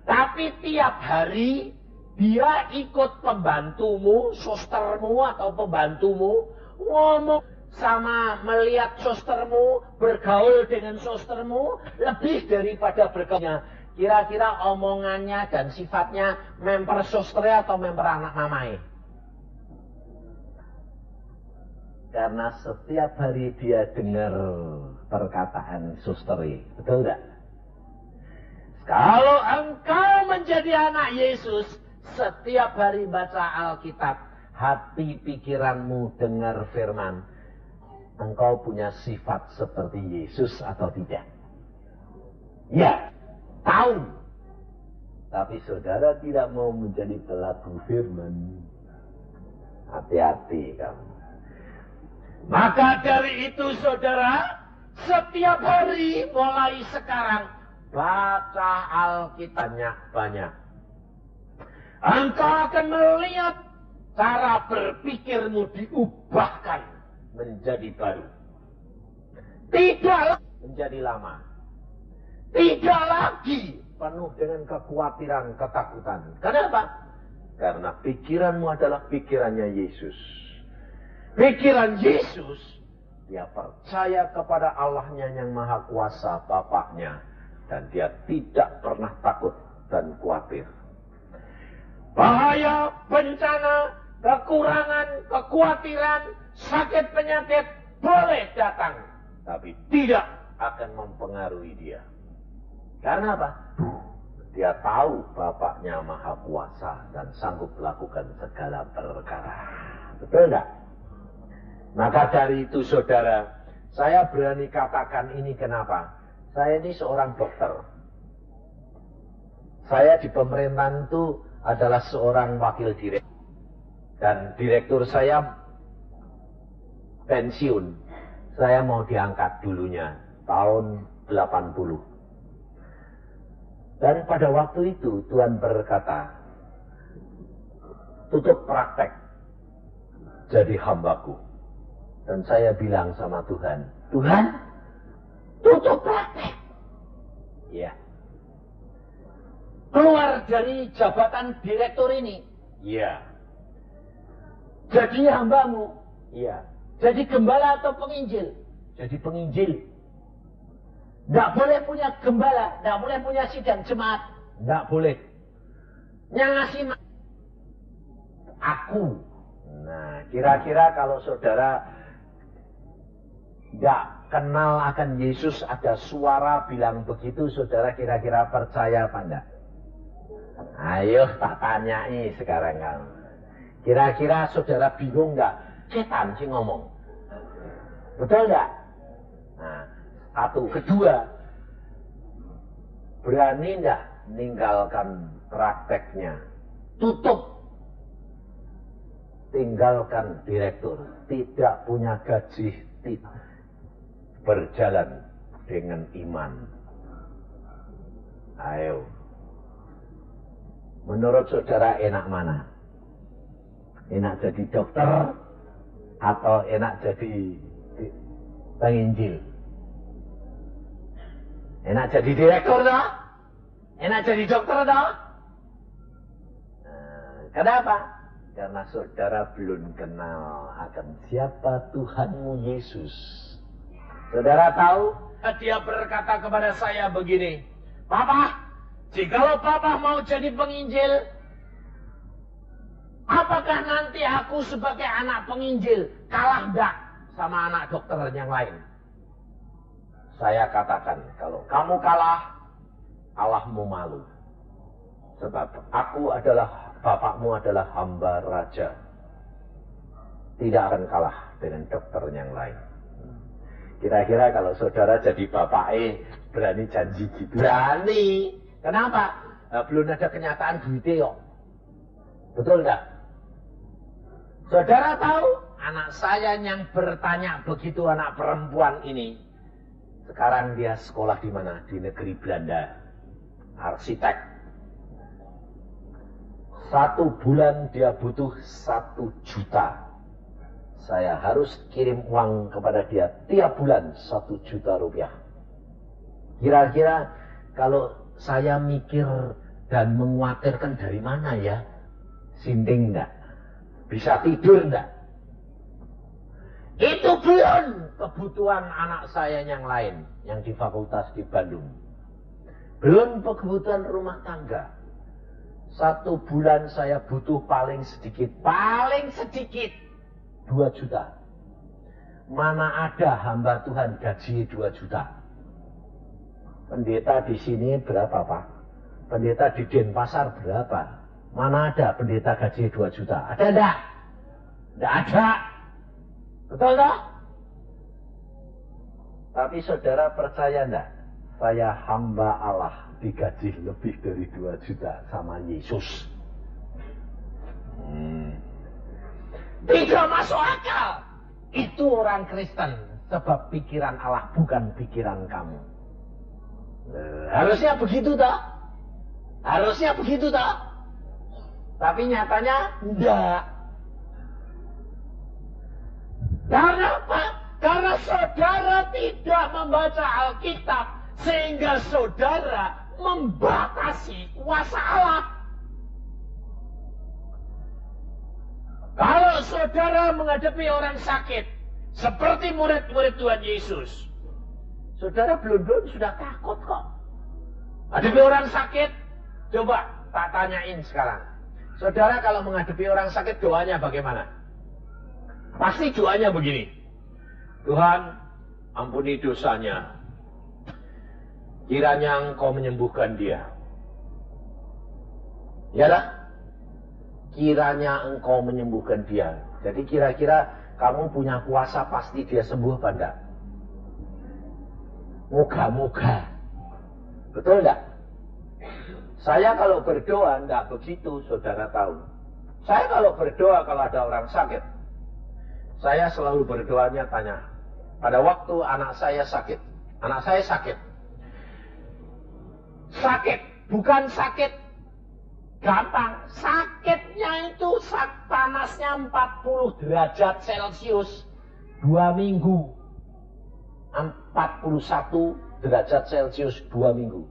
Tapi tiap hari dia ikut pembantumu, sustermu atau pembantumu, ngomong sama melihat sustermu, bergaul dengan sustermu, lebih daripada bergaulnya. Kira-kira omongannya dan sifatnya memper susternya atau memper anak mamai. Karena setiap hari dia dengar perkataan susteri. Betul tidak? Kalau engkau menjadi anak Yesus, setiap hari baca Alkitab, hati pikiranmu dengar firman, engkau punya sifat seperti Yesus atau tidak? Ya, tahu. Tapi saudara tidak mau menjadi pelaku firman. Hati-hati kamu. Maka dari itu saudara, setiap hari mulai sekarang, baca Alkitab banyak-banyak. Engkau akan melihat cara berpikirmu diubahkan menjadi baru. Tidak menjadi lama. Tidak lagi penuh dengan kekhawatiran, ketakutan. Kenapa? Karena pikiranmu adalah pikirannya Yesus. Pikiran Yesus, dia percaya kepada Allahnya yang Maha Kuasa, Bapaknya, dan dia tidak pernah takut dan khawatir. Bahaya, bencana, kekurangan, kekhawatiran, sakit penyakit boleh datang, tapi tidak akan mempengaruhi dia. Karena apa? Dia tahu Bapaknya Maha Kuasa dan sanggup melakukan segala perkara. Betul enggak? Maka dari itu saudara, saya berani katakan ini kenapa? Saya ini seorang dokter. Saya di pemerintahan itu adalah seorang wakil direktur. Dan direktur saya pensiun. Saya mau diangkat dulunya tahun 80. Dan pada waktu itu Tuhan berkata, tutup praktek jadi hambaku. Dan saya bilang sama Tuhan, Tuhan, tutup praktek. Ya. Keluar dari jabatan direktur ini. Iya. Jadi hambamu. Iya. Jadi gembala atau penginjil? Jadi penginjil. Tidak boleh punya gembala, tidak boleh punya sidang jemaat. Tidak boleh. Yang ngasih aku. Nah, kira-kira kalau saudara tidak kenal akan Yesus, ada suara bilang begitu, saudara kira-kira percaya apa enggak? Ayo tak tanyai sekarang kamu. Kira-kira saudara bingung enggak? Setan sih ngomong. Betul enggak? Nah, satu. Kedua, berani enggak meninggalkan prakteknya? Tutup. Tinggalkan direktur. Tidak punya gaji. Tidak. Berjalan dengan iman. Ayo. Menurut saudara enak mana? Enak jadi dokter atau enak jadi penginjil? Enak jadi direktur toh? Enak jadi dokter toh? Kenapa? Karena saudara belum kenal akan siapa Tuhanmu Yesus. Saudara tahu? Dia berkata kepada saya begini, Papa, jikalau Papa mau jadi penginjil, apakah nanti aku sebagai anak penginjil kalah enggak sama anak dokter yang lain? Saya katakan, kalau kamu kalah, Allahmu malu. Sebab Bapakmu adalah hamba raja. Tidak akan kalah dengan dokter yang lain. Kira-kira kalau saudara jadi bapaknya berani janji gitu? Berani. Kenapa? Belum ada kenyataan duitnya kok. Betul enggak? Saudara tahu, anak saya yang bertanya begitu, anak perempuan ini, sekarang dia sekolah di mana? Di negeri Belanda. Arsitek. 1 bulan dia butuh 1 juta. saya harus kirim uang kepada dia tiap bulan 1 juta rupiah. Kira-kira kalau saya mikir dan mengkhawatirkan dari mana ya? Sinting enggak? Bisa tidur enggak? Itu belum kebutuhan anak saya yang lain, yang di fakultas di Bandung. Belum kebutuhan rumah tangga. 1 bulan saya butuh paling sedikit 2 juta. Mana ada hamba Tuhan gaji 2 juta? Pendeta di sini berapa, Pak? Pendeta di Denpasar berapa? Mana ada pendeta gaji 2 juta? Ada enggak? Enggak ada. Betul tak? Tapi saudara percaya enggak? Saya hamba Allah digaji lebih dari 2 juta sama Yesus. Tidak masuk akal. Itu orang Kristen. Sebab pikiran Allah bukan pikiran kamu. Harusnya begitu tak? Harusnya begitu tak? Tapi nyatanya enggak. Karena apa? Karena saudara tidak membaca Alkitab, sehingga saudara membatasi kuasa Allah. Kalau saudara menghadapi orang sakit, seperti murid-murid Tuhan Yesus, saudara belum sudah takut kok. Hadapi orang sakit, coba tak tanyain sekarang. Saudara kalau menghadapi orang sakit, doanya bagaimana? Pasti doanya begini. Tuhan, ampuni dosanya. Kiranya Engkau menyembuhkan dia. Ya dah? Kiranya Engkau menyembuhkan dia. Jadi kira-kira kamu punya kuasa pasti dia sembuh apa enggak? Moga-moga. Betul enggak? Saya kalau berdoa enggak begitu, saudara tahu. Saya kalau berdoa kalau ada orang sakit, saya selalu berdoanya tanya. Pada waktu anak saya sakit. Sakit, bukan sakit gampang. Sakitnya itu panasnya 40 derajat Celcius 2 minggu. 41 derajat Celcius 2 minggu.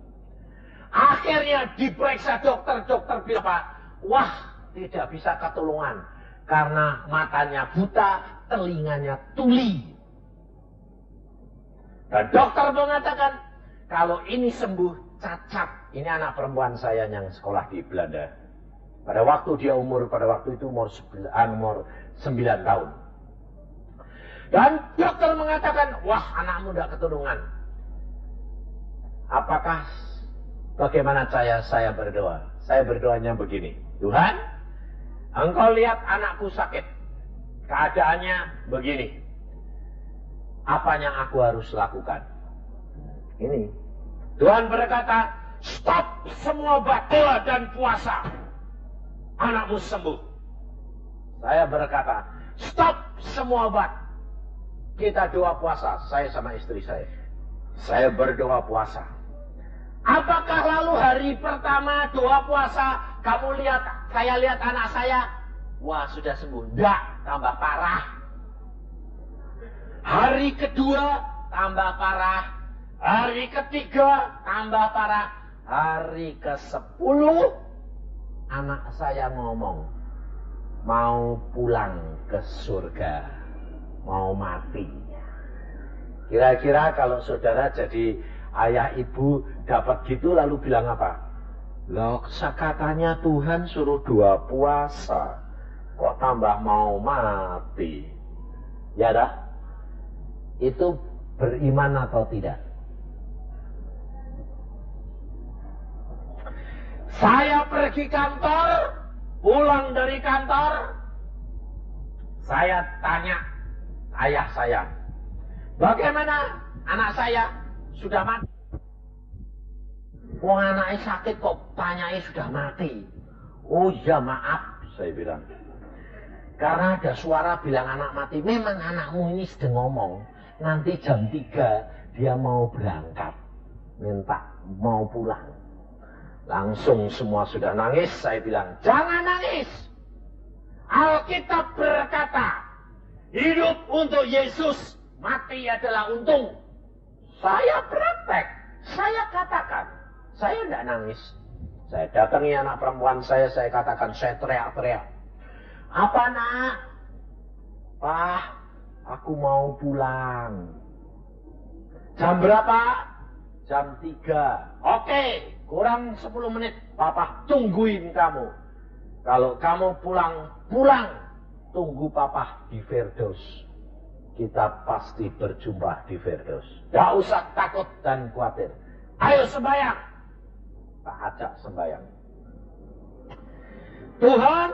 Akhirnya diperiksa dokter bilang, Pak, wah tidak bisa ketulungan. Karena matanya buta, telinganya tuli. Dan dokter mengatakan, kalau ini sembuh, cacat. Ini anak perempuan saya yang sekolah di Belanda. Pada waktu itu umur 9 tahun. Dan dokter mengatakan, wah anakmu tidak ketulungan. Bagaimana saya berdoa? Saya berdoanya begini. Tuhan, Engkau lihat anakku sakit. Keadaannya begini. Apa yang aku harus lakukan? Ini. Tuhan berkata, stop semua obat, doa dan puasa. Anakmu sembuh. Saya berkata, stop semua obat. Kita doa puasa, saya sama istri saya. Saya berdoa puasa. Apakah lalu hari pertama doa puasa, saya lihat anak saya, wah sudah sembuh? Enggak, tambah parah. Hari kedua, tambah parah. Hari ketiga, tambah parah. Hari ke-10, anak saya ngomong, mau pulang ke surga, mau mati. Kira-kira kalau saudara jadi ayah ibu dapat gitu lalu bilang apa? Loh, katanya Tuhan suruh doa puasa, kok tambah mau mati? Ya dah, itu beriman atau tidak? Saya pergi kantor, pulang dari kantor, saya tanya ayah saya, bagaimana anak saya? Sudah mati. Wong anaknya sakit kok tanyanya sudah mati. Oh ya maaf, saya bilang. Karena ada suara bilang anak mati. Memang anakmu ini sedang ngomong. Nanti jam 3 dia mau berangkat. Minta mau pulang. Langsung semua sudah nangis. Saya bilang, jangan nangis. Alkitab berkata, Hidup untuk Yesus, mati adalah untung. Saya praktek, saya katakan, saya tidak nangis. Saya datangi anak perempuan saya katakan, saya teriak-teriak. Apa nak? Pak, aku mau pulang. Jam berapa? Jam 3. Oke, kurang 10 menit. Papa tungguin kamu. Kalau kamu pulang. Tunggu Papa di Firdaus. Kita pasti berjumpa di Firdaus. Tidak usah takut dan khawatir. Ayo sembahyang. Tak ajak sembahyang. Tuhan,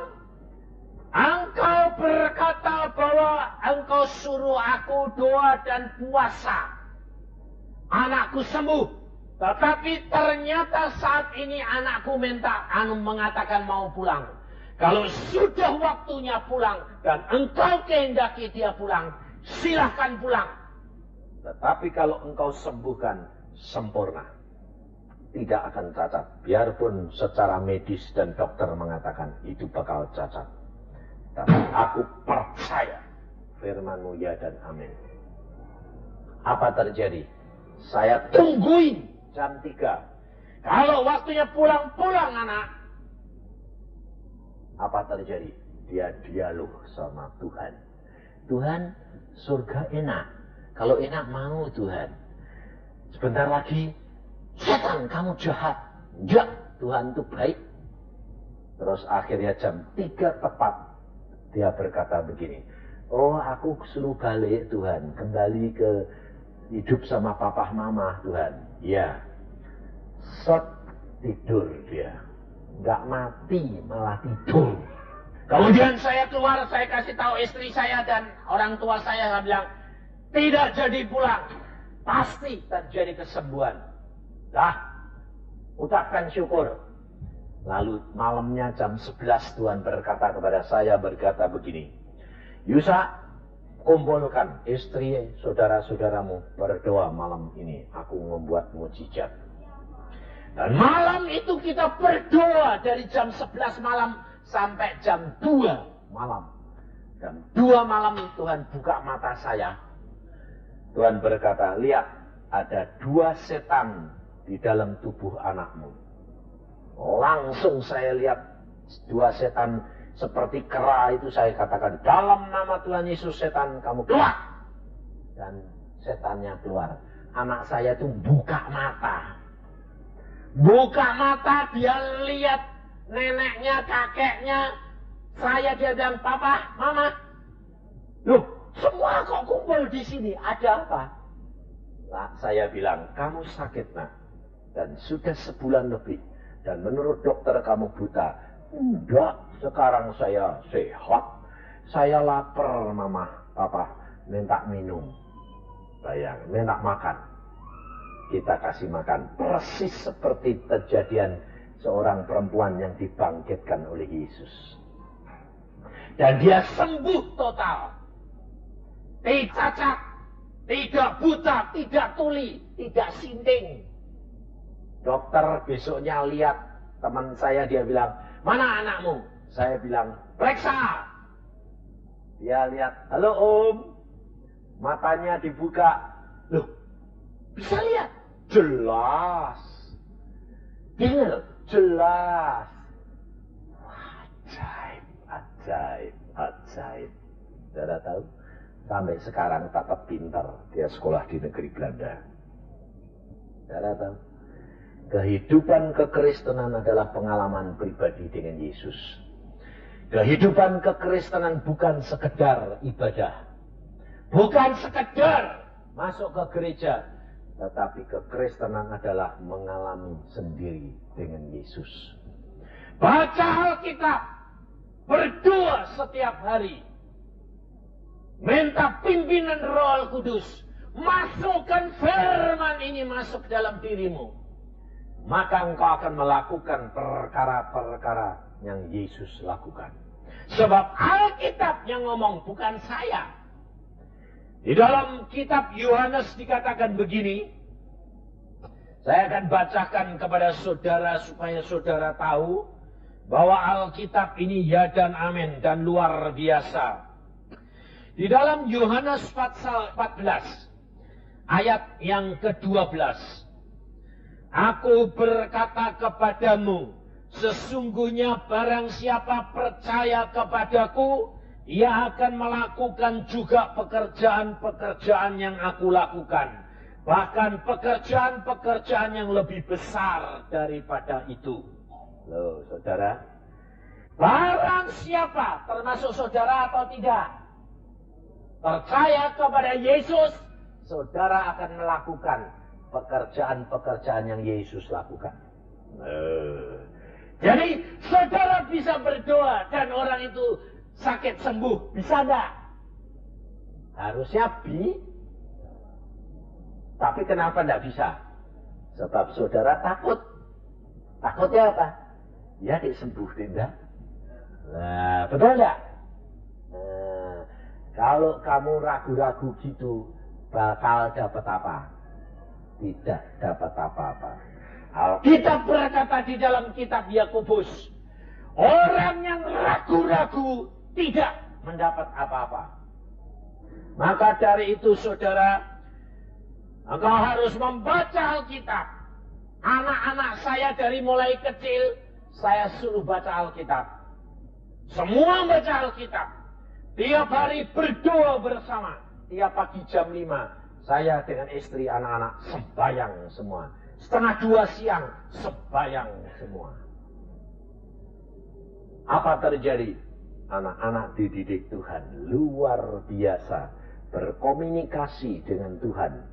Engkau berkata bahwa Engkau suruh aku doa dan puasa. Anakku sembuh. Tetapi ternyata saat ini anakku mengatakan mau pulang. Kalau sudah waktunya pulang dan engkau kehendaki dia pulang, silahkan pulang. Tetapi kalau engkau sembuhkan, sempurna. Tidak akan cacat. Biarpun secara medis dan dokter mengatakan itu bakal cacat. Tapi aku percaya firman-Mu ya dan amin. Apa terjadi? Saya tungguin jam 3. Kalau waktunya pulang anak. Apa terjadi? Dia dialog sama Tuhan. Tuhan, surga enak. Kalau enak mau Tuhan. Sebentar lagi, setan kamu jahat. Enggak, Tuhan itu baik. Terus akhirnya jam 3 tepat. Dia berkata begini. Oh, aku suruh balik Tuhan. Kembali ke hidup sama papa mama Tuhan. Ya. Set tidur dia. Enggak mati, malah tidur. Kemudian saya keluar, saya kasih tahu istri saya dan orang tua saya bilang, tidak jadi pulang. Pasti terjadi kesembuhan. Dah, ucapkan syukur. Lalu malamnya jam 11 Tuhan berkata kepada saya, berkata begini. Yusa, kumpulkan istri saudara-saudaramu berdoa malam ini. Aku membuat mujizat. Dan malam itu kita berdoa dari jam 11 malam sampai jam 2 malam. Jam 2 malam Tuhan buka mata saya. Tuhan berkata, lihat ada 2 setan di dalam tubuh anakmu. Langsung saya lihat 2 setan seperti kera itu, saya katakan, dalam nama Tuhan Yesus setan kamu keluar. Dan setannya keluar. Anak saya itu buka mata. Buka mata, dia lihat neneknya, kakeknya. Dia bilang, papa, mama. Loh, semua kok kumpul di sini, ada apa? Nah, saya bilang, kamu sakit nak. Dan sudah sebulan lebih. Dan menurut dokter kamu buta. Enggak, sekarang saya sehat. Saya lapar, mama, papa. Minta minum. Bayang, minta makan. Kita kasih makan. Persis seperti kejadian seorang perempuan yang dibangkitkan oleh Yesus. Dan dia sembuh total. Tidak cacat, tidak buta, tidak tuli, tidak sinting. Dokter besoknya lihat teman saya, dia bilang, mana anakmu? Saya bilang, periksa. Dia lihat, halo om. Matanya dibuka. Loh, bisa lihat? Jelas. Dengar? Jelas. Ajaib, ajaib, ajaib. Saudara tahu? Sampai sekarang tetap pintar. Dia sekolah di negeri Belanda. Saudara tahu? Kehidupan kekristenan adalah pengalaman pribadi dengan Yesus. Kehidupan kekristenan bukan sekedar ibadah. Bukan sekedar masuk ke gereja. Tetapi kekristenan adalah mengalami sendiri dengan Yesus. Baca Alkitab. Berdoa setiap hari. Minta pimpinan Roh Kudus. Masukkan firman ini masuk dalam dirimu. Maka engkau akan melakukan perkara-perkara yang Yesus lakukan. Sebab Alkitab yang ngomong, bukan saya. Di dalam kitab Yohanes dikatakan begini. Saya akan bacakan kepada saudara supaya saudara tahu bahwa Alkitab ini ya dan amin dan luar biasa. Di dalam Yohanes pasal 14 ayat yang ke-12. Aku berkata kepadamu, sesungguhnya barang siapa percaya kepadaku, ia akan melakukan juga pekerjaan-pekerjaan yang aku lakukan. Bahkan pekerjaan-pekerjaan yang lebih besar daripada itu. Loh, saudara. Barang siapa, termasuk saudara atau tidak, percaya kepada Yesus, saudara akan melakukan pekerjaan-pekerjaan yang Yesus lakukan. Jadi saudara bisa berdoa dan orang itu sakit sembuh. Bisa enggak? Harusnya tapi kenapa enggak bisa? Sebab saudara takut. Takutnya apa? Ya disembuh tidak. Nah, betul enggak? Kalau kamu ragu-ragu gitu, bakal dapat apa? Tidak dapat apa-apa. Alkitab berkata di dalam kitab Yakobus, orang yang ragu-ragu tidak mendapat apa-apa. Maka dari itu saudara, engkau harus membaca Alkitab. Anak-anak saya dari mulai kecil, saya suruh baca Alkitab. Semua baca Alkitab. Tiap hari berdoa bersama. Tiap pagi jam 5, saya dengan istri anak-anak sembahyang semua. 1:30 siang sembahyang semua. Apa terjadi? Anak-anak dididik Tuhan luar biasa, berkomunikasi dengan Tuhan.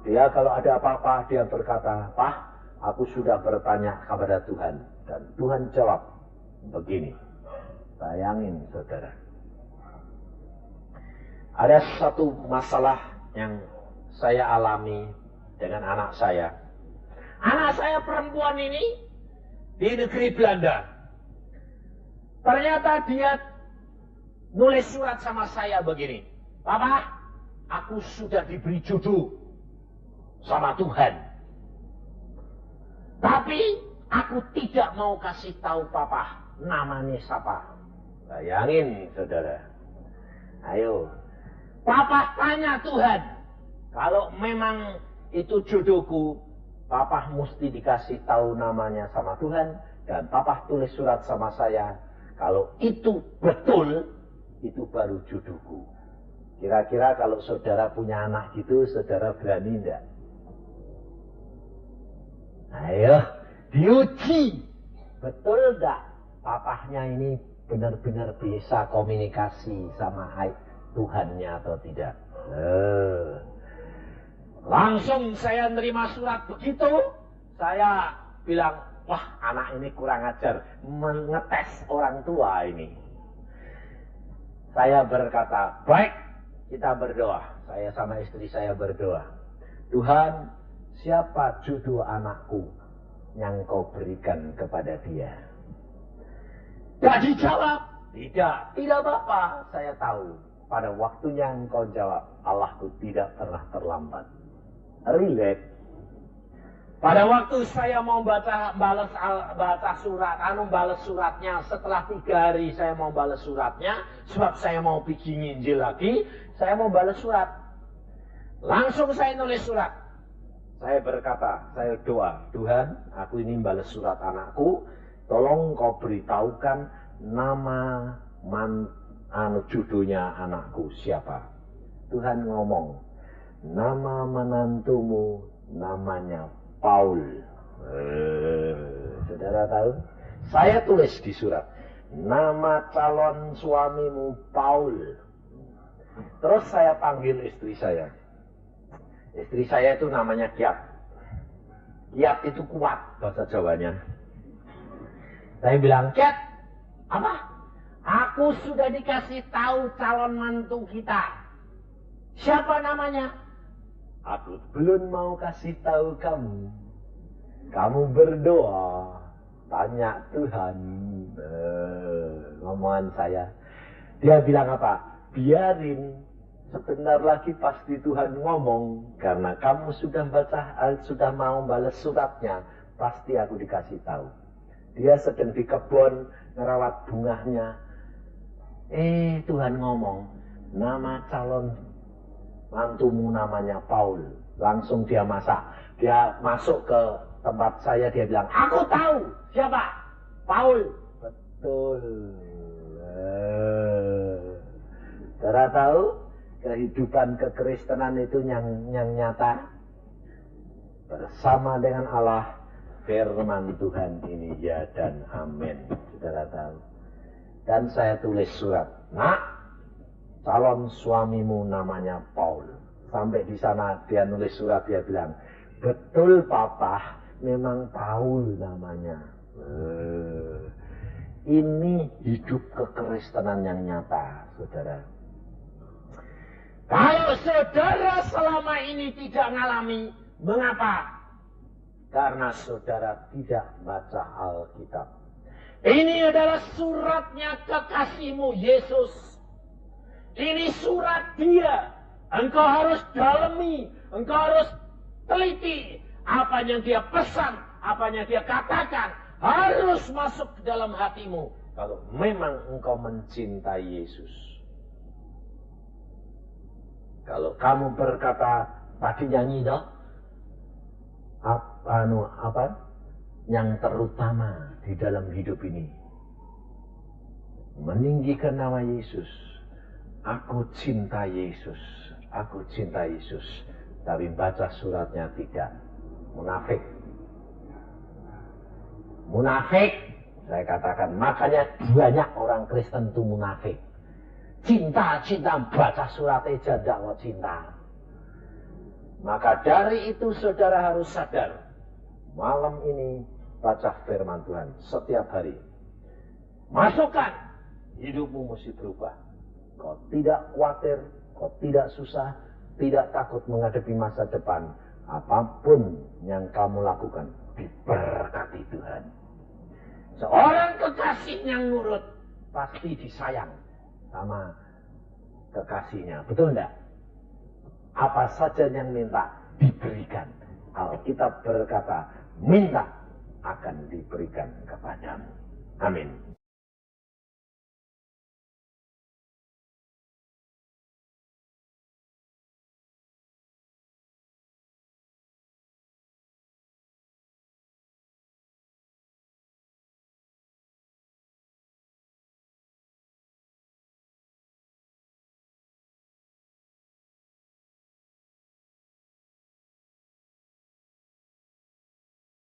Dia kalau ada apa-apa dia berkata, "Pak, aku sudah bertanya kepada Tuhan." Dan Tuhan jawab begini. Bayangin saudara. Ada satu masalah yang saya alami dengan anak saya. Anak saya perempuan ini di negeri Belanda. Ternyata dia nulis surat sama saya begini. Papa, aku sudah diberi jodoh sama Tuhan. Tapi aku tidak mau kasih tahu papa namanya siapa. Bayangin saudara. Ayo. Papa tanya Tuhan. Kalau memang itu jodohku, papa mesti dikasih tahu namanya sama Tuhan. Dan papa tulis surat sama saya. Kalau itu betul, itu baru jodohku. Kira-kira kalau saudara punya anak gitu, saudara berani enggak? Ayo, diuji. Betul enggak? Papahnya ini benar-benar bisa komunikasi sama Tuhannya atau tidak? Langsung saya nerima surat begitu. Saya bilang, wah anak ini kurang ajar. Mengetes orang tua ini. Saya berkata, baik kita berdoa. Saya sama istri saya berdoa. Tuhan, siapa jodoh anakku yang kau berikan kepada dia? Tidak dijawab. Tidak apa-apa. Saya tahu. Pada waktunya engkau jawab. Allahku tidak pernah terlambat. Relate. Pada waktu saya mau balas suratnya. Setelah 3 hari saya mau balas suratnya. Sebab saya mau bikin Injil lagi. Saya mau balas surat. Langsung saya nulis surat. Saya berkata, saya doa. Tuhan, aku ini balas surat anakku. Tolong kau beritahukan nama judulnya anakku siapa. Tuhan ngomong, nama menantumu namanya Paul. Saudara tahu? Saya tulis di surat, nama calon suamimu Paul. Terus saya panggil istri saya. Istri saya itu namanya Kiat. Kiat itu kuat bahasa Jawanya. Saya bilang, Cat, apa? Aku sudah dikasih tahu calon mantu kita. Siapa namanya? Aku belum mau kasih tahu kamu. Kamu berdoa, tanya Tuhan. Ngomongan saya. Dia bilang apa? Biarin, sebentar lagi pasti Tuhan ngomong. Karena kamu sudah mau balas suratnya, pasti aku dikasih tahu. Dia sedang di kebun ngerawat bunganya. Tuhan ngomong, nama calon mantumu namanya Paul. Langsung dia masak. Dia masuk ke tempat saya, dia bilang, aku tahu siapa? Paul. Betul. Saudara tahu kehidupan kekristenan itu yang nyata bersama dengan Allah. Firman Tuhan ini ya dan amin. Saudara tahu. Dan saya tulis surat, nak, calon suamimu namanya Paul. Sampai di sana dia nulis surat, dia bilang, betul papa, memang Paul namanya. Ini hidup kekristenan yang nyata, saudara. Kalau saudara selama ini tidak ngalami, mengapa? Karena saudara tidak baca Alkitab. Ini adalah suratnya kekasihmu Yesus. Ini surat dia. Engkau harus dalami, engkau harus teliti apa yang dia pesan, apa yang dia katakan. Harus masuk ke dalam hatimu. Kalau memang engkau mencintai Yesus. Kalau kamu berkata, tadi nyanyi dong, apa? Yang terutama di dalam hidup ini, meninggikan nama Yesus. Aku cinta Yesus, aku cinta Yesus. Tapi baca suratnya tidak. Munafik. Munafik, saya katakan. Makanya banyak orang Kristen itu munafik. Cinta, baca surat aja tidak mau cinta. Maka dari itu saudara harus sadar. Malam ini baca firman Tuhan setiap hari. Masukkan, hidupmu mesti berubah. Kau tidak khawatir, kau tidak susah, tidak takut menghadapi masa depan. Apapun yang kamu lakukan, diberkati Tuhan. Seorang kekasih yang nurut, pasti disayang sama kekasihnya. Betul enggak? Apa saja yang minta, diberikan. Kalau kita berkata, minta, akan diberikan kepadamu. Amin.